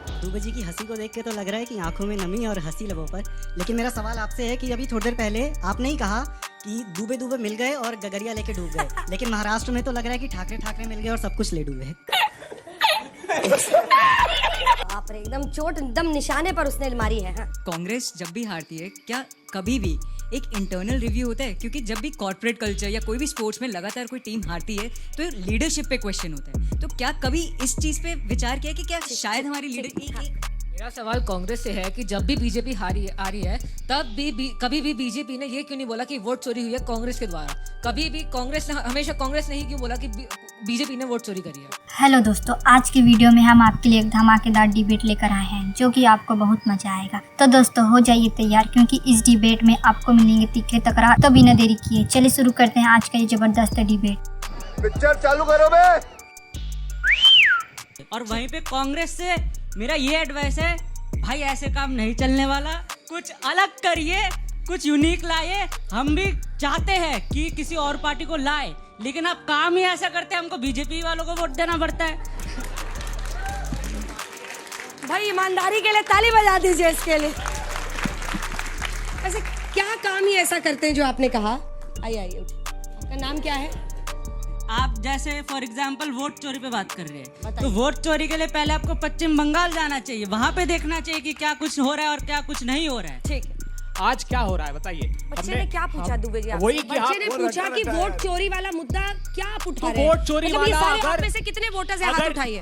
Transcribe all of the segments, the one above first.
दुबे जी की हंसी को देख के तो लग रहा है कि आंखों में नमी और हंसी लबों पर। लेकिन मेरा सवाल आपसे है कि अभी थोड़ी देर पहले आपने ही कहा कि दुबे दुबे मिल गए और गगरिया लेके डूब गए, लेकिन महाराष्ट्र में तो लग रहा है कि ठाकरे ठाकरे मिल गए और सब कुछ ले डूबे। बाप रे, एकदम चोट एकदम निशाने पर उसने मारी है। हाँ। कांग्रेस जब भी हारती है, क्या कभी भी एक इंटरनल रिव्यू होता है? क्योंकि जब भी कॉर्पोरेट कल्चर या कोई भी स्पोर्ट्स में लगातार कोई टीम हारती है तो लीडरशिप पे क्वेश्चन होता है। तो क्या कभी इस चीज पे विचार किया कि क्या शायद हमारी लीडर मेरा सवाल कांग्रेस से है कि जब भी बीजेपी आ रही है तब भी कभी भी बीजेपी ने ये क्यों नहीं बोला कि वोट चोरी हुई है कांग्रेस के द्वारा? कभी भी कांग्रेस ने हमेशा कांग्रेस ने ही क्यों बोला कि बीजेपी ने वोट चोरी करी है? हेलो दोस्तों, आज की वीडियो में हम आपके लिए एक धमाकेदार डिबेट लेकर आए हैं जो कि आपको बहुत मजा आएगा। तो दोस्तों हो जाइए तैयार, क्योंकि इस डिबेट में आपको मिलेंगे तीखे तकरार। तो बिना देरी किए चलिए शुरू करते हैं आज का ये जबरदस्त डिबेट। पिक्चर चालू करो बे। और वहीं पे कांग्रेस से मेरा ये एडवाइस है, भाई ऐसे काम नहीं चलने वाला, कुछ अलग करिए, कुछ यूनिक लाइए। हम भी चाहते हैं कि किसी और पार्टी को लाए, लेकिन आप काम ही ऐसा करते हैं, हमको बीजेपी वालों को वोट देना पड़ता है। भाई ईमानदारी के लिए ताली बजा दीजिए इसके लिए। ऐसे क्या काम ही ऐसा करते हैं जो आपने कहा? आइए आइए, आपका नाम क्या है? आप जैसे फॉर एग्जाम्पल वोट चोरी पे बात कर रहे हैं, तो वोट चोरी के लिए पहले आपको पश्चिम बंगाल जाना चाहिए, वहाँ पे देखना चाहिए कि क्या कुछ हो रहा है और क्या कुछ नहीं हो रहा है। ठीक है, आज क्या हो रहा है बताइए? बच्चे ने क्या पूछा दुबे जी? वही कि बच्चे ने पूछा कि वोट चोरी वाला मुद्दा क्या आप उठा रहे हैं? वोट चोरी मतलब ये वाला सारे अगर- आप में से कितने वोटर्स हैं? हाथ उठाइए,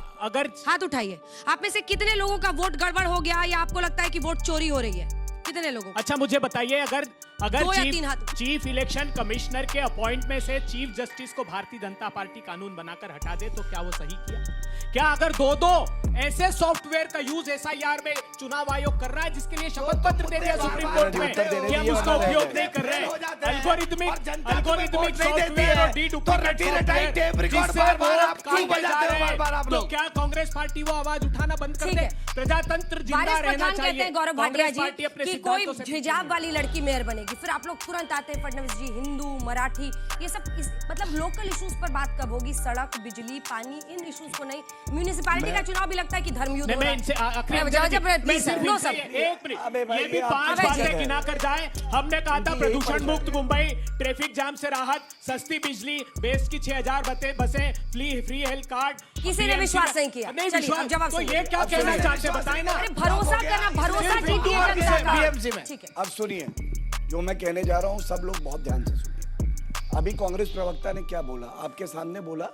हाथ उठाइए। आप में से कितने लोगों का वोट गड़बड़ हो गया या आपको लगता है कि वोट चोरी हो रही है? कितने लोगों का? अच्छा मुझे बताइए, अगर दो या तीन हाथ। चीफ इलेक्शन कमिश्नर के अपॉइंट में से चीफ जस्टिस को भारतीय जनता पार्टी कानून बनाकर हटा दे तो क्या वो सही किया? क्या अगर दो ऐसे सॉफ्टवेयर का यूज एसआईआर में चुनाव आयोग कर रहा है जिसके लिए शपथ पत्र दे दिया सुप्रीम कोर्ट में कि हम उसका उपयोग नहीं कर रहे हैं, अल्गोरिथमिक सॉफ्टवेयर और डीडुप्लीकेट सॉफ्टवेयर जिससे वो काम किए जा रहे हैं, तो क्या कांग्रेस पार्टी वो आवाज उठाना बंद कर दे? प्रजातंत्र जिंदा रहना कहते चाहिए। हैं गौरव भाटिया जी अपने कि कोई सिद्धांतों से हिजाब वाली लड़की मेयर बनेगी, फिर आप लोग तुरंत आते हैं फडणवीस जी हिंदू मराठी, ये सब मतलब लोकल इश्यूज पर बात कब होगी? सड़क, बिजली, पानी, इन इश्यूज को नहीं। म्यूनिसिपैलिटी का चुनाव भी लगता है कि धर्म युद्ध हो रहा है। ये भी 5 बातें गिना कर जाए। हमने कहा था प्रदूषण मुक्त मुंबई, ट्रैफिक जाम से राहत, सस्ती बिजली, बेस की 6000 बसें, फ्री हेल्थ कार्ड। किसी ने विश्वास नहीं किया। नहीं चलिए, विश्वास, अब जवाब तो सुनिए। ये क्या कहना चाहते हैं बताएं ना? अरे भरोसा करना, भरोसा जीतिए जनता का। बीएमसी में ठीक है। अब सुनिए, जो मैं कहने जा रहा हूं सब लोग बहुत ध्यान से सुनिए। अभी कांग्रेस प्रवक्ता ने क्या बोला? आपके सामने बोला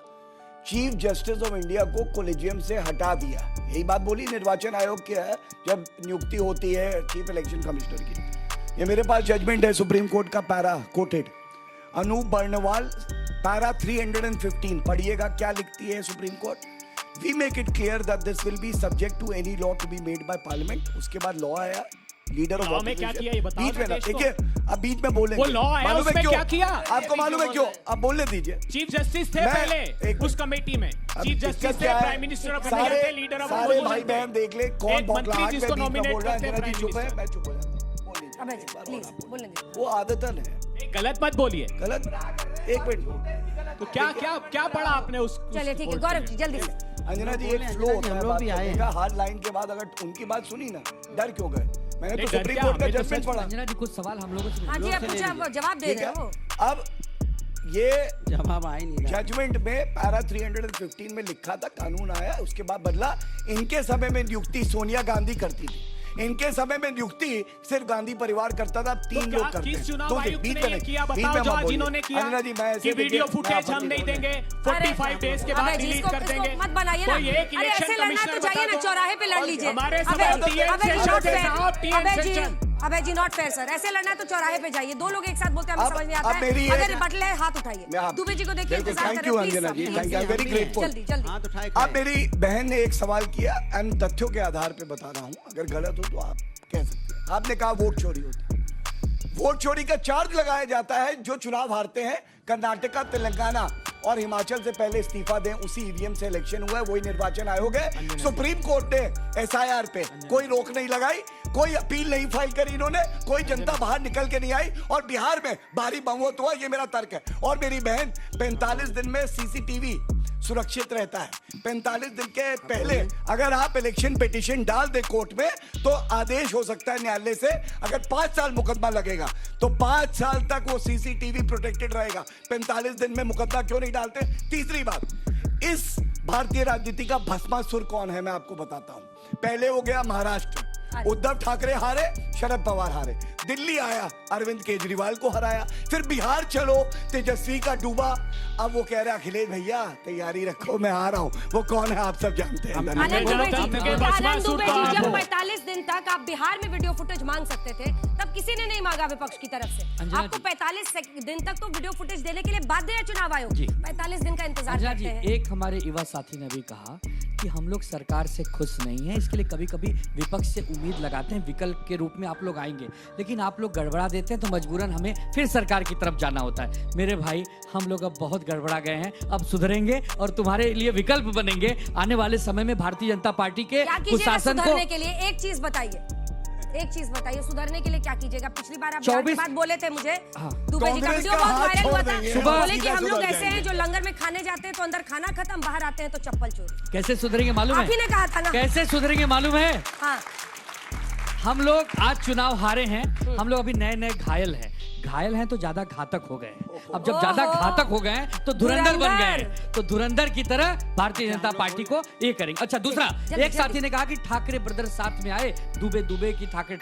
चीफ जस्टिस ऑफ इंडिया को कोलेजियम से हटा दिया, यही बात बोली। निर्वाचन आयोग के है जब नियुक्ति होती है चीफ इलेक्शन कमिश्नर की। ये मेरे पास जजमेंट है सुप्रीम कोर्ट का, para quoted, Anoop Barnwal, para 315 पढ़िएगा क्या लिखती है supreme court. We make it clear that this will be subject to any law to be made by parliament। उसके बाद लॉ आया, लीडर ऑफ लॉ में क्या किया ये बताओ बीच में ना, देश को। देखिए अब बीच में बोलेंगे। वो लॉ आया, मालूम है उसमें क्यों? क्या किया? आपको मालूम है क्यों? आप बोलने दीजिए। चीफ जस्टिस थे पहले उस कमेटी में, चीफ जस्टिस थे, प्राइम मिनिस्टर ऑफ इंडिया थे, लीडर ऑफ सारे भाई बहन देख ले कौन एक मंत्री बौखलाहट जिसको में बीच में नॉमिनेट बोल रहा है। करते हैं अंजना जी प्राइम चुप है, मिनिस्टर। मैं चुप हो जाता हूं। बोलिए, अबे जी, प्लीज बोलने दीजिए। वो आदतन है। गलत मत बोलिए। गलत? एक मिनट, तो क्या पढ़ा आपने उस चलिए ठीक है गौरव जी जल्दी से। अंजना जी एक फ्लो होता है बात करने का। हार्ड लाइन के बाद अगर उनकी बात सुनी ना, डर क्यों गए? मैंने तो सुप्रीम कोर्ट का जजमेंट पढ़ा। अंजना जी कुछ सवाल हम लोगों से हाँ जी, आप पूछे, आप जवाब दे रहे हो। अब ये जवाब आ ही नहीं रहा। जजमेंट में पैरा 315 में लिखा था, कानून आया, उसके बाद बदला। इनके समय में नियुक्ति सोनिया गांधी करती थी, इनके समय में नियुक्ति सिर्फ गांधी परिवार करता था। 3 लोग करते हैं। किस चुनाव तो आयुक्त बीच ने में ये नहीं, किया बीच बताओ में जो मत आज बोलिए। इन्होंने किया अंजना जी, मैं ऐसे कि वीडियो देखिए, फुटेज मैं हम नहीं आपत्ति देंगे, करूंगा। 45 डेज के बाद अबे जी, डिलीट इसको कर देंगे। मत बनाइए ना। कोई एक अरे इलेक्शन ऐसे लड़ना है तो कमिश्नर जाइए ना, बता दो। चौराहे पे लड़ लीजिए। हमारे अबे सवाल जी, TN अबे जी, सेशन not से fair। साहब, TN अबे जी, सेशन। अबे जी नॉट फेयर सर। ऐसे लड़ना है तो चौराहे पे जाइए। 2 लोग एक साथ बोलते हैं, हमें अब- समझ नहीं आता अब मेरी है। ये- अगर बटले हाथ उठाइए। दुबे जी को देखिए, बिल्कुल, इंतजार thank कर you, रहे हैं, अंजना जी, please, thank you, I'm very please, grateful। जल्दी जल्दी। अब मेरी बहन ने एक सवाल किया, एंड तथ्यों के आधार पे बता रहा हूं, अगर गलत हो तो आप कह सकते हैं। आपने कहा वोट चोरी होती है। वोट चोरी का चार्ज लगाया जाता है जो चुनाव हारते हैं। कर्नाटका, तेलंगाना और हिमाचल से पहले इस्तीफा दें, उसी ईवीएम से इलेक्शन हुआ है, वही निर्वाचन आयोग है। सुप्रीम कोर्ट ने एसआईआर पे कोई रोक नहीं लगाई, कोई अपील नहीं फाइल करी इन्होंने, कोई जनता बाहर निकल के नहीं आई, और बिहार में भारी बहुमत हुआ, ये मेरा तर्क है। और मेरी बहन 45 दिन में सीसीटीवी सुरक्षित रहता है। 45 दिन के पहले अगर आप इलेक्शन पिटीशन डाल दे कोर्ट में तो आदेश हो सकता है न्यायालय से। अगर 5 साल मुकदमा लगेगा तो 5 साल तक वो सीसीटीवी प्रोटेक्टेड रहेगा। 45 दिन में मुकदमा क्यों नहीं डालते? तीसरी बात, इस भारतीय राजनीति का भस्मासुर कौन है मैं आपको बताता हूं। पहले हो गया महाराष्ट्र, उद्धव ठाकरे हारे, शरद पवार हारे। दिल्ली आया, अरविंद केजरीवाल को हराया। फिर बिहार चलो, तेजस्वी का डूबा। अब वो कह रहा अखिलेश भैया तैयारी रखो, मैं आ रहा हूँ। वो कौन है आप सब जानते हैं। आनंद दुबे जी, आनंद दुबे जी, आपको- जब 45 दिन तक आप बिहार में वीडियो फुटेज मांग सकते थे, तब किसी ने नहीं मांगा विपक्ष की तरफ से। अंजना आपको 45 दिन तक तो वीडियो फुटेज देने के लिए बाध्य है चुनाव आयोग। 45 दिन का इंतजार अंजना करते जी, हैं। एक हमारे युवा साथी ने भी कहा कि हम लोग सरकार से खुश नहीं हैं, इसके लिए कभी कभी विपक्ष से उम्मीद लगाते हैं विकल्प के रूप में आप लोग आएंगे, लेकिन आप लोग गड़बड़ा देते हैं तो मजबूरन हमें फिर सरकार की तरफ जाना होता है। मेरे भाई, हम लोग अब बहुत गड़बड़ा गए हैं, अब सुधरेंगे और तुम्हारे लिए विकल्प बनेंगे। आने वाले समय में भारतीय जनता पार्टी के क्या कीजिएगा कुशासन को सुधारने के लिए? एक चीज बताइए, एक चीज बताइए, सुधारने के लिए क्या कीजिएगा? पिछली बार आप बिहार की 24 बात बोले थे मुझे, हाँ। दुबे जी का कांग्रेस वीडियो का बहुत हाथ वायरल छोड़ हुआ था। देंगे। सुबह बोले कि सीधा हम लोग सुधर ऐसे हैं जाएंगे। जो लंगर में खाने जाते हैं तो अंदर खाना खत्म, बाहर आते हैं तो चप्पल चोरी। कैसे सुधरेंगे मालूम आप ही है? ने कहा था ना। कैसे सुधरेंगे मालूम है? हाँ, हम लोग आज चुनाव हारे हैं, हम लोग अभी नए नए घायल हैं तो ज्यादा घातक हो गए हैं। अब जब ज्यादा ओहो। घातक हो गए हैं तो धुरंधर बन गए धुरंधर। हैं, तो धुरंधर की तरह भारतीय जनता पार्टी को ये करेंगे। अच्छा, दूसरा, जल्दी, एक साथी जल्दी। ने कहा कि ठाकरे ब्रदर्स साथ में आए, दुबे की ठाकरे।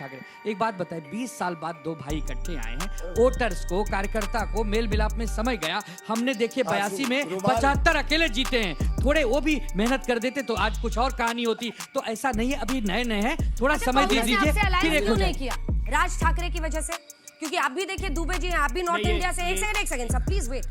एक बात बताए, 20 साल बाद 2 भाई इकट्ठे आए हैं, वोटर्स को, कार्यकर्ता को मेल मिलाप में समय गया। हमने देखे 82 में रुमाल। 75 अकेले जीते हैं। थोड़े वो भी मेहनत कर देते तो आज कुछ और कहानी होती। तो ऐसा नहीं है, अभी नए नए हैं, थोड़ा अच्छा, समय कांग्रेस ने दीजिए, आपसे फिर alliance एक हो क्यों नहीं जाए। किया? राज ठाकरे की वजह से? क्योंकि आप भी देखिए दुबे जी हैं, आप भी नॉर्थ नहीं, इंडिया से। ये- एक सेकंड सर, प्लीज वेट।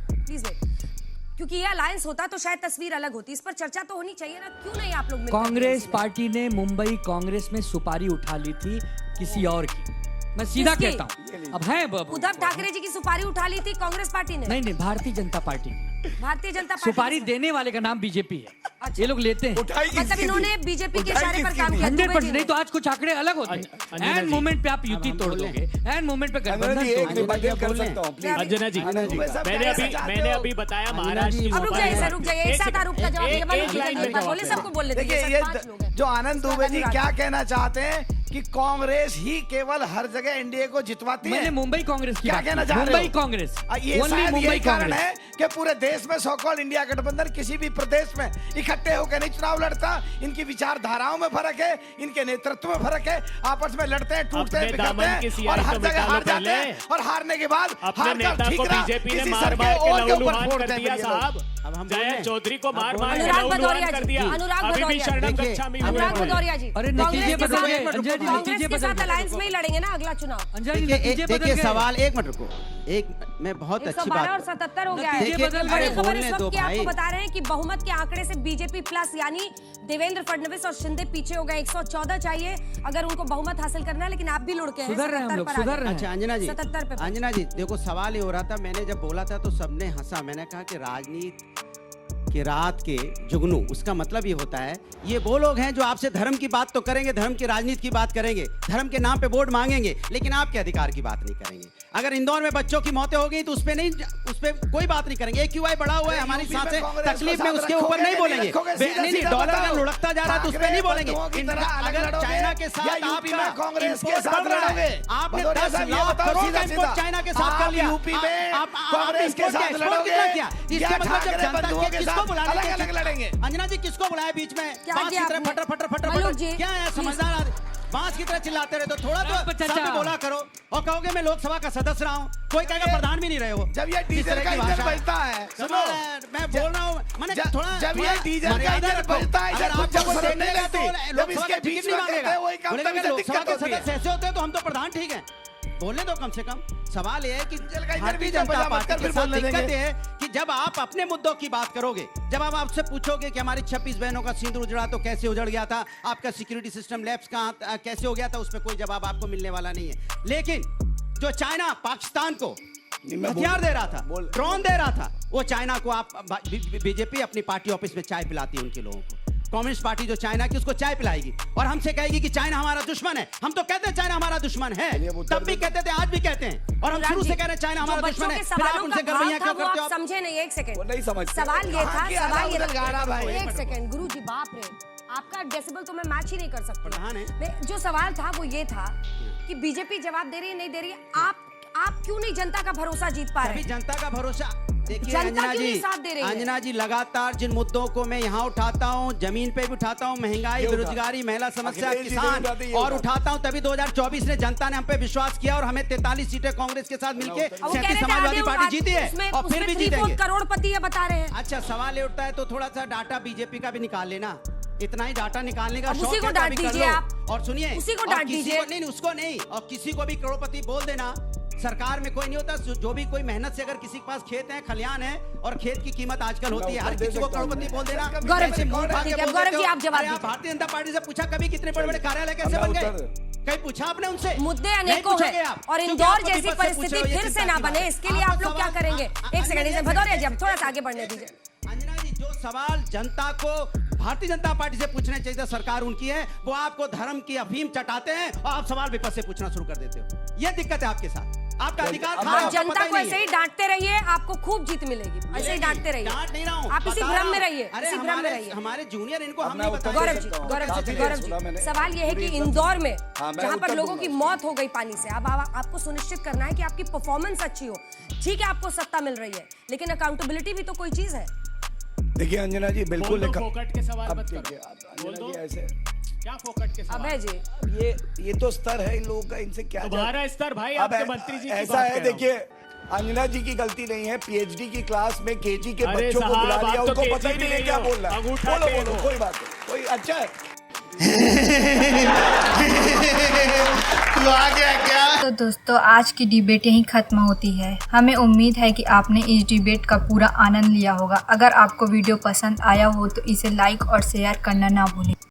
क्योंकि ये अलायंस होता तो शायद तस्वीर अलग होती। इस पर चर्चा तो होनी चाहिए ना, क्यों नहीं आप लोग मिलकर कांग्रेस BJP में? पार्टी ने मुंबई कांग्रेस में सुपारी उठा ली थी किसी और की। मैं सीधा किसकी? कहता हूँ, अब है उद्धव ठाकरे जी की सुपारी उठा ली थी कांग्रेस पार्टी ने। नहीं, भारतीय जनता पार्टी। भारतीय जनता पार्टी सुपारी से। देने वाले का नाम बीजेपी है। अच्छा। ये लोग लेते हैं उठाई मतलब किसकी इन्होंने थी? बीजेपी के उठाई इशारे पर किसकी काम थी? किया। 100%। नहीं तो आज कुछ आंकड़े अलग होते अंजना हैं। एंड जी, मोमेंट पे आप युति तोड़ दोगे, एंड मोमेंट पे अंजना गठबंधन जी, एक तोड़ दोगे। रिबटल कर सकता हूँ प्लीज। अंजना जी, मैंने अभी बताया महाराष्ट्र की अब रुक जाइए सर, रुक जाइए। एक साथ सेकंड, आरोप का जवाब एक- दिया। मनु एक जी, लाइन एक में बार जवाब बोले, दे सबको बोलने देखिए, दीजिए। ये सर, 5 लोग हैं। जो आनंद दुबे जी अनुराग। क्या कहना चाहते हैं कि कांग्रेस ही केवल हर जगह एनडीए को जितवाती मैंने है। मुंबई कांग्रेस की क्या बात कहना की। चाह रहे मुंबई हो? कांग्रेस, ये ओनली शायद मुंबई यही कारण कांग्रेस। है कि पूरे देश में सो कॉल्ड इंडिया गठबंधन किसी भी प्रदेश में इकट्ठे होकर नहीं चुनाव लड़ता। इनकी विचारधाराओं में फर्क है, इनके नेतृत्व में फर्क है। आपस में लड़ते हैं, टूटते हैं, अपने बिखरते दामन की हैं सियाही और हर तो जगह मिटा लो हार जाते पहले। हैं। और हारने के बाद अपने हार नेता कर को ठीक रहा, बीजेपी ने किसी मार सर मार के के और के ऊपर लहूलुहान फोड़ कर देंगे दिया ये लोग। साहब। अब हम जयंत बोलें? चौधरी को मार अब मार के बोलें? अनुराग लहूलुहान भदौरिया कर जी, दिया। अनुराग अभी भी भदौरिया। शरणम देखिए, गच्छामि अनुराग हुए हैं। भदौरिया जी, अरे कांग्रेस नतीजे के बदल साथ- गए, अंजना जी, कांग्रेस नतीजे के बदल साथ गए। अलायंस में ही लड़ेंगे ना अगला चुनाव। अंजना जी, नतीजे बदल देखिए गए। सवाल, एक मिनट रुको, एक मैं बहुत अच्छी 112 बात और 77 हो गया है। नतीजे बदल गए। बड़ी खबर बोलने इस वक्त दो की आपको भाई। बता रहे हैं कि बहुमत के आंकड़े से बीजेपी प्लस यानी देवेंद्र फडणवीस और शिंदे पीछे हो गए। 114 चाहिए अगर उनको बहुमत हासिल करना है, लेकिन आप भी लुढ़के हैं। सुधर रहे हैं हम 77 लोग, पर आ सुधर गए। रहे हैं। अच्छा अंजना जी, 77 पे। अंजना जी देखो, सवाल ये हो रहा था, मैंने जब बोला था तो सबने हंसा। मैंने कहा कि राजनीति के रात के जुगनू, उसका मतलब ये होता है ये वो लोग हैं जो आपसे धर्म की बात तो करेंगे, धर्म की राजनीति की बात करेंगे, धर्म के नाम पे वोट मांगेंगे, लेकिन आपके अधिकार की बात नहीं करेंगे। अगर इंदौर में बच्चों की मौतें हो गई तो उस पे कोई बात नहीं करेंगे। AQI बढ़ा हुआ है, हमारी यूपी में सांसें कांग्रेस को तकलीफ में, साथ उसके ऊपर रखोगे नहीं कि बोलेंगे। नहीं रखोगे? नहीं, नहीं, सीधा डॉलर बताओ। अगर लुढ़कता जा रहा है तो उस पर नहीं बोलेंगे। ठाकरे बंधुओं की तरह अलग अगर लड़ोगे चाइना के या साथ यूपी में आपका कांग्रेस के import साथ बढ़ रहा है। लड़ोगे? आपने भदौरिया 10 साहब, ये लाख बताओ करोड़ सीधा का import सीधा। चाइना के साथ कर आप लिया। यूपी में आप कांग्रेस के import साथ export लड़ोगे कितना किया? या इसका मतलब जब ठाकरे जनता बंधुओं के किसको साथ बुलाने के अलग-अलग लड़ेंगे? अंजना जी, किसको बुलाया बीच में? क्या बांस किया की तरह आपने? फटर फटर फटर मलूक फटर। जी, क्या है, please। समझदार आदमी बांस की तरह चिल्लाते रहे तो थोड़ा तो चाचा। सब बोला करो। और कहोगे मैं लोकसभा का सदस्य रहा हूँ, कोई कहेगा प्रधान भी नहीं रहे हो। जब ये इस डीजल तरह का की इंजन भाषा। बजता है, सुनो, मैं बोल रहा हूँ, मैंने थोड़ा जब ये थोड़ा डीजल का मर्यादा इंजन रखो। बजता है, अगर जब आपको कुछ कोई शर्म नहीं देखेगा लगती, तो जब लोकसभा इसके का बीच टिकट नहीं में करते मांगेगा। हैं, वही काम बोलेगा तभी कि से लोकसभा दिक्कत के होती है। सदस्य ऐसे होते हैं तो हम तो प्रधान ठीक है। बोलने दो कम से कम। सवाल ये है कि डीजल का इंजन भारतीय बीच में जनता बजा मत पार्टी कर, के फिर साथ बोलने दिक्कत देंगे। ये है कि जब आप अपने मुद्दों की बात करोगे, जब आप आपसे पूछोगे कि हमारी 26 बहनों का सिंदूर उजड़ा तो कैसे उजड़ गया था, आपका सिक्योरिटी सिस्टम लैप्स कहाँ कैसे हो गया था, उस पर कोई जवाब आपको मिलने वाला नहीं है। लेकिन जो चाइना पाकिस्तान को मैं हथियार दे रहा था, बोल- ड्रोन दे रहा था, वो चाइना को आप बीजेपी अपनी पार्टी ऑफिस में चाय पिलाती है उनके लोगों को। कम्युनिस्ट पार्टी जो चाइना की, उसको चाय पिलाएगी और हमसे कहेगी कि चाइना हमारा दुश्मन है। हम तो कहते हैं चाइना हमारा दुश्मन है, तब भी कहते थे, आज भी कहते हैं, और हम शुरू से कह रहे हैं चाइना हमारा दुश्मन है। फिर आप उनसे गरबैया क्यों करते हो? समझे नहीं, एक सेकंड, वो नहीं समझते। सवाल ये था, सवाल ये गाड़ा भाई। एक सेकंड गुरुजी, बाप रे, आपका डेसिबल तो मैं मैच ही नहीं कर सकती। प्रधान है। जो सवाल था वो ये था कि बीजेपी जवाब दे रही है, नहीं दे रही है, आप क्यों नहीं जनता का भरोसा जीत पा रहे अभी हैं? जनता का भरोसा देखिए जनता अंजना क्यों जी, नहीं साथ दे रही है? अंजना जी, लगातार जिन मुद्दों को मैं यहाँ उठाता हूँ, जमीन पे भी उठाता हूँ, महंगाई, बेरोजगारी, महिला समस्या, अखिलेश जी किसान, ने भी और उठाता हूँ, तभी 2024 में जनता ने हम पे विश्वास किया और हमें 43 सीटें कांग्रेस के साथ मिलके वो कह रहे 37 थे समाजवादी आधे पार्टी जीती है और फिर भी जीतेंगे। करोड़पति है बता रहे हैं। अच्छा, सवाल ये उठता है तो थोड़ा सा डाटा बीजेपी का भी निकाल लेना, इतना ही डाटा निकालने का अब शौक उसी को है तो डांट अभी कर दीजिए लो। आप। और सुनिए, उसी को और डांट किसी दीजिए। को नहीं, उसको नहीं, और किसी को भी करोड़पति बोल देना। सरकार में कोई नहीं होता, जो भी कोई मेहनत से, अगर किसी के पास खेत है, खलियान है, और खेत की कीमत आजकल होती है, हर किसी को करोड़पति बोल देना। गौरव जी, ऐसे मुंह उठा के ठीक है, बोल गौरव देते जी, हो। आप जवाब अरे दीजिए। भारतीय जनता पार्टी से पूछा कभी कितने बड़े-बड़े कार्यालय कैसे बन गए? कहीं पूछा आपने उनसे? मुद्दे नहीं अनेकों पूछोगे हैं आप, और क्योंकि इंदौर आप जैसी विपक्ष से पूछ परिस्थिति रहे हो, ये फिर से चिंता ना की बात बने, है। इसके लिए आपका आप लोग क्या सवाल- करेंगे? एक सेकंड, भदौरिया जी, अब थोड़ा सा आगे बढ़ने दीजिए। अंजना जी, जो सवाल जनता को भारतीय जनता पार्टी से पूछने चाहिए, सरकार उनकी है, वो आपको धर्म की अफीम चटाते हैं और आप सवाल विपक्ष से पूछना शुरू कर देते हो। ये दिक्कत है आपके साथ, आपका अधिकार खा रहे हो, आप आपको जनता पता ही को नहीं ऐसे है। ही डांटते रहिए, आपको खूब जीत मिलेगी। ऐसे ही डांटते रहिए, डांट नहीं रहा हूं, आप इसी बता भ्रम रहा में हूं। रहिए, अरे इसी भ्रम में हमारे रहिए। हमारे जूनियर इनको अब हम मैं नहीं उत्तर बताएंगे। गौरव जी, काफी गौरव देर सुना जी, मैंने। सवाल ये है कि पूरी इंदौर में हाँ, मैं जहाँ पर उत्तर लोगों की दूंगा। मौत हो गई पानी से, अब आपको सुनिश्चित करना है कि आपकी परफॉर्मेंस अच्छी हो। ठीक है, आपको सत्ता मिल रही है, लेकिन अकाउंटेबिलिटी भी तो कोई चीज है। देखिए अंजना जी, बिल्कुल बोल दो, फोकट के सवाल अब मत देखिए, करो। अब बोल अंजना दो। जी ऐसे, क्या फोकट के सवाल? अभय जी, अब ये तो स्तर है इन लोगों का, इनसे क्या तुम्हारा स्तर भाई, अब आपके मंत्री जी की ऐसा बात है, कर रहा हूं। देखिए अंजना जी की गलती नहीं है, पीएचडी की क्लास में केजी के अरे बच्चों को साहब, बुला आप लिया, तो उनको केजी पता ही भी नहीं है नहीं क्या हो, बोल रहा है। अंगूठा बोलो टेढ़ो। बोलो, कोई बात नहीं, कोई अच्छा है। तू आ गया क्या? तो दोस्तों, आज की डिबेट यहीं खत्म होती है। हमें उम्मीद है कि आपने इस डिबेट का पूरा आनंद लिया होगा। अगर आपको वीडियो पसंद आया हो तो इसे लाइक और शेयर करना ना भूलें।